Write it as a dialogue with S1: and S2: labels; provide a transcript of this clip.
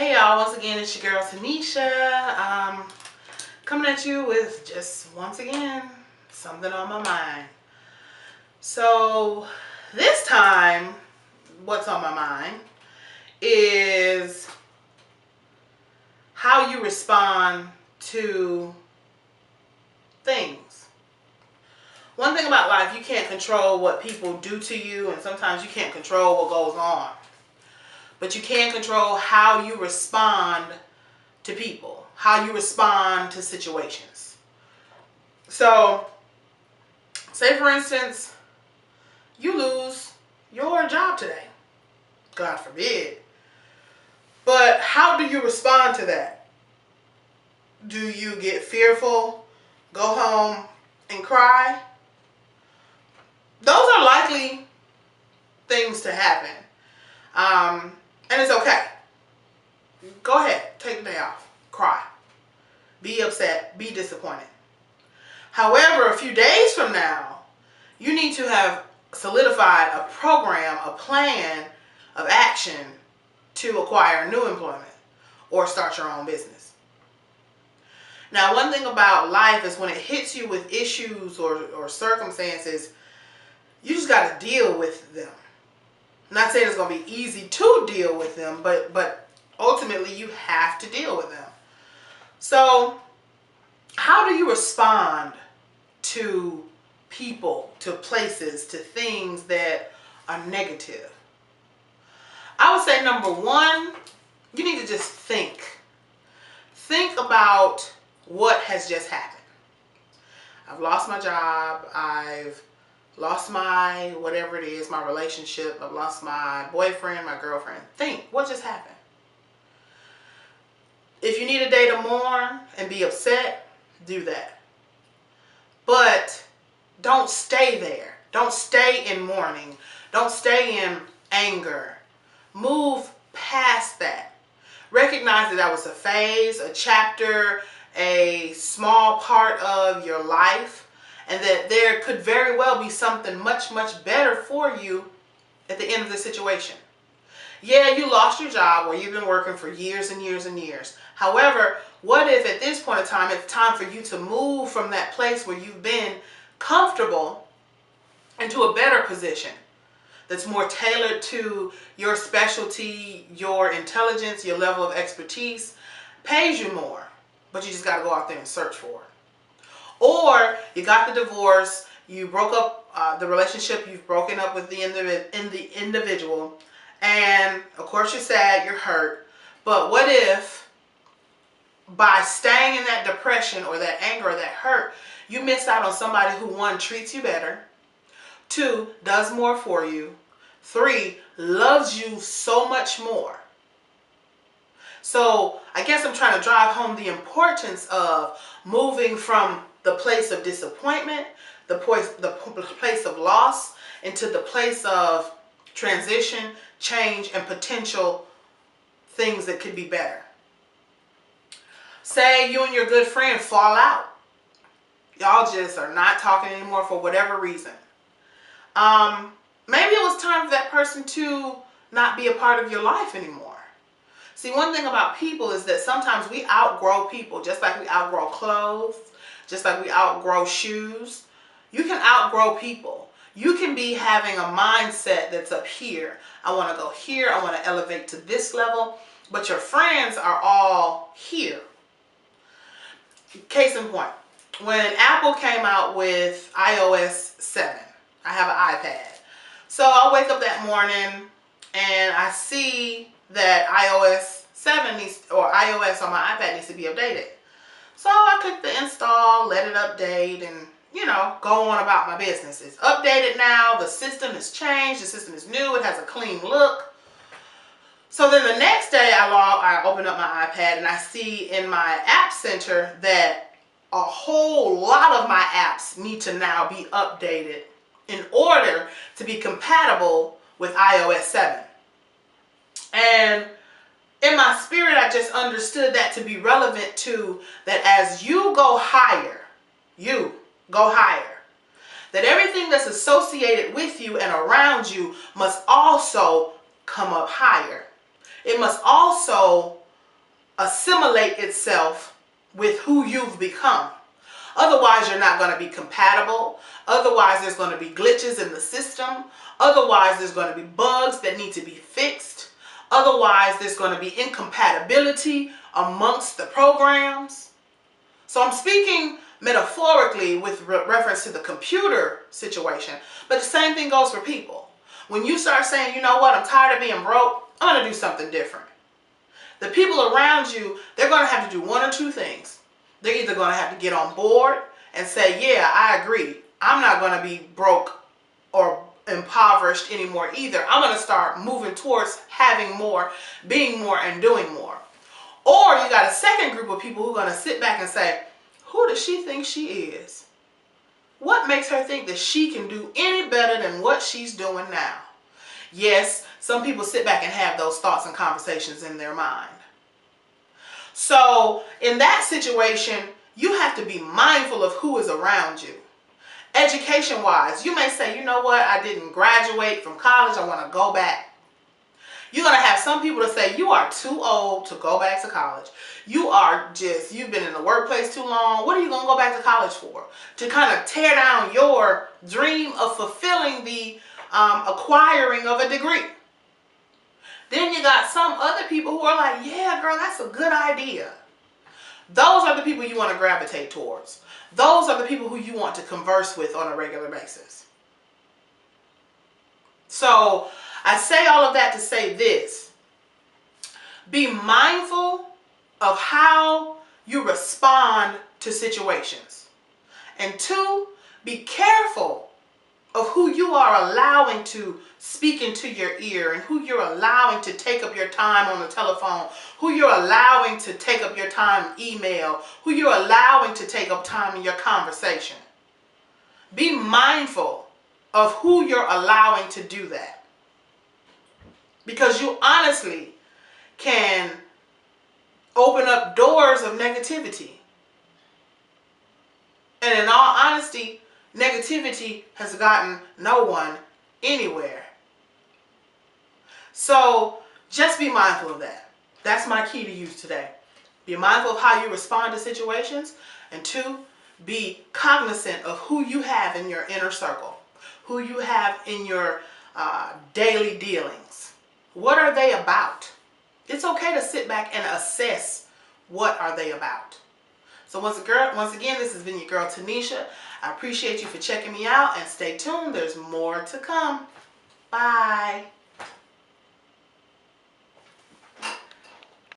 S1: Hey y'all, once again it's your girl Tanisha. Coming at you with just once again something on my mind. So this time, what's on my mind is how you respond to things. One thing about life, you can't control what people do to you, and sometimes you can't control what goes on. But you can control how you respond to people, how you respond to situations. So, say for instance, you lose your job today. God forbid. But how do you respond to that? Do you get fearful, go home and cry? Those are likely things to happen. And it's okay. Go ahead, take the day off, cry, be upset, be disappointed. However, a few days from now, you need to have solidified a program, a plan of action to acquire new employment or start your own business. Now, one thing about life is when it hits you with issues or circumstances, you just got to deal with them. I'm not saying it's going to be easy to deal with them, but ultimately you have to deal with them. So, how do you respond to people, to places, to things that are negative? I would say number one, you need to just think. Think about what has just happened. I've lost my job. I've lost my whatever it is, my relationship. I've lost my boyfriend, my girlfriend. Think, what just happened? If you need a day to mourn and be upset, do that. But don't stay there. Don't stay in mourning. Don't stay in anger. Move past that. Recognize that was a phase, a chapter, a small part of your life, and that there could very well be something much, much better for you at the end of the situation. Yeah, you lost your job or you've been working for years and years and years. However, what if at this point in time, it's time for you to move from that place where you've been comfortable into a better position that's more tailored to your specialty, your intelligence, your level of expertise, pays you more, but you just got to go out there and search for it. Or you got the divorce, you broke up the relationship, you've broken up with the individual, and of course you're sad, you're hurt, but what if by staying in that depression or that anger or that hurt, you missed out on somebody who, one, treats you better, two, does more for you, three, loves you so much more. So I guess I'm trying to drive home the importance of moving from the place of disappointment, the place of loss, into the place of transition, change, and potential things that could be better. Say you and your good friend fall out. Y'all just are not talking anymore for whatever reason. Maybe it was time for that person to not be a part of your life anymore. See, one thing about people is that sometimes we outgrow people, just like we outgrow clothes, just like we outgrow shoes. You can outgrow people. You can be having a mindset that's up here. I want to go here. I want to elevate to this level. But your friends are all here. Case in point, when Apple came out with iOS 7, I have an iPad. So I wake up that morning and I see that iOS 7 iOS on my iPad needs to be updated. So I click the install, let it update, and go on about my business. It's updated now, the system has changed, the system is new, it has a clean look. So then the next day I open up my iPad and I see in my app center that a whole lot of my apps need to now be updated in order to be compatible with iOS 7. And in my spirit, I just understood that to be relevant to that as you go higher, that everything that's associated with you and around you must also come up higher. It must also assimilate itself with who you've become. Otherwise, you're not going to be compatible. Otherwise, there's going to be glitches in the system. Otherwise, there's going to be bugs that need to be fixed. Otherwise, there's going to be incompatibility amongst the programs. So I'm speaking metaphorically with reference to the computer situation, but the same thing goes for people. When you start saying, you know what, I'm tired of being broke, I'm going to do something different. The people around you, they're going to have to do one or two things. They're either going to have to get on board and say, yeah, I agree. I'm not going to be broke or impoverished anymore either. I'm going to start moving towards having more, being more, and doing more. Or you got a second group of people who are going to sit back and say, who does she think she is? What makes her think that she can do any better than what she's doing now? Yes, some people sit back and have those thoughts and conversations in their mind. So in that situation, you have to be mindful of who is around you. Education-wise, you may say, you know what, I didn't graduate from college, I want to go back. You're going to have some people that say, you are too old to go back to college. You've been in the workplace too long. What are you going to go back to college for? To kind of tear down your dream of fulfilling the acquiring of a degree. Then you got some other people who are like, yeah, girl, that's a good idea. Those are the people you want to gravitate towards. Those are the people who you want to converse with on a regular basis. So I say all of that to say this. Be mindful of how you respond to situations. And two, be careful of who you are allowing to speak into your ear and who you're allowing to take up your time on the telephone, who you're allowing to take up your time email, who you're allowing to take up time in your conversation. Be mindful of who you're allowing to do that. Because you honestly can open up doors of negativity. And in all honesty, negativity has gotten no one anywhere. So just be mindful of that. That's my key to use today. Be mindful of how you respond to situations. And two, be cognizant of who you have in your inner circle, who you have in your daily dealings. What are they about? It's okay to sit back and assess what are they about. So once again, this has been your girl Tanisha. I appreciate you for checking me out, and stay tuned. There's more to come. Bye.